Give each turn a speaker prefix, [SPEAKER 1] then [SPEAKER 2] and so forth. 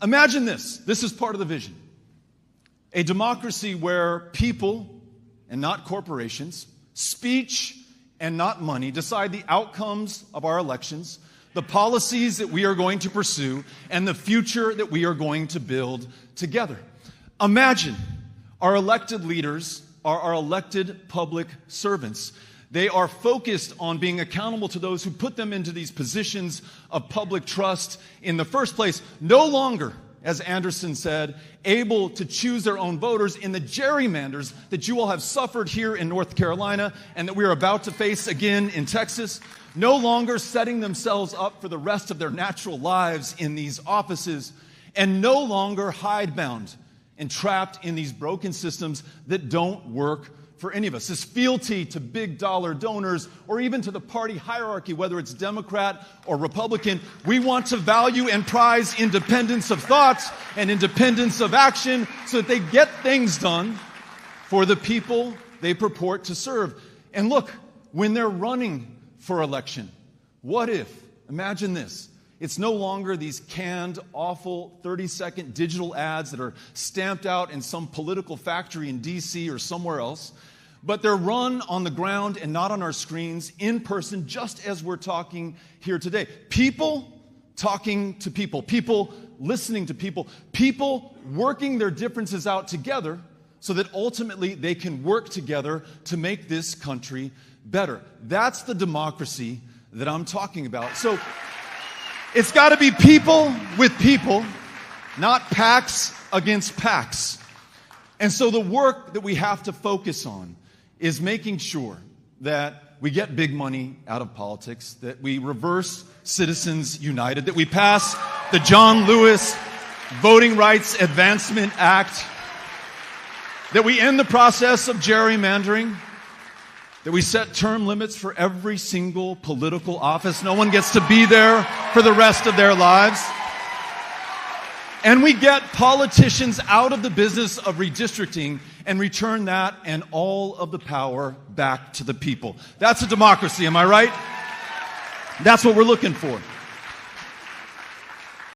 [SPEAKER 1] Imagine this. This is part of the vision. A democracy where people, and not corporations, speech and not money, decide the outcomes of our elections, the policies that we are going to pursue, and the future that we are going to build together. Imagine our elected leaders are our elected public servants. They are focused on being accountable to those who put them into these positions of public trust in the first place, no longer, as Anderson said, able to choose their own voters in the gerrymanders that you all have suffered here in North Carolina and that we are about to face again in Texas, no longer setting themselves up for the rest of their natural lives in these offices, and no longer hidebound and trapped in these broken systems that don't work for any of us. This fealty to big dollar donors or even to the party hierarchy, whether it's Democrat or Republican, we want to value and prize independence of thoughts and independence of action so that they get things done for the people they purport to serve. And look, when they're running for election, what if, imagine this, it's no longer these canned, awful 30-second digital ads that are stamped out in some political factory in D.C. or somewhere else, but they're run on the ground and not on our screens, in person, just as we're talking here today. People talking to people, people listening to people, people working their differences out together so that ultimately they can work together to make this country better. That's the democracy that I'm talking about. So it's got to be people with people, not PACs against PACs. And so the work that we have to focus on is making sure that we get big money out of politics, that we reverse Citizens United, that we pass the John Lewis Voting Rights Advancement Act, that we end the process of gerrymandering, that we set term limits for every single political office. No one gets to be there for the rest of their lives. And we get politicians out of the business of redistricting and return that and all of the power back to the people. That's a democracy, am I right? That's what we're looking for.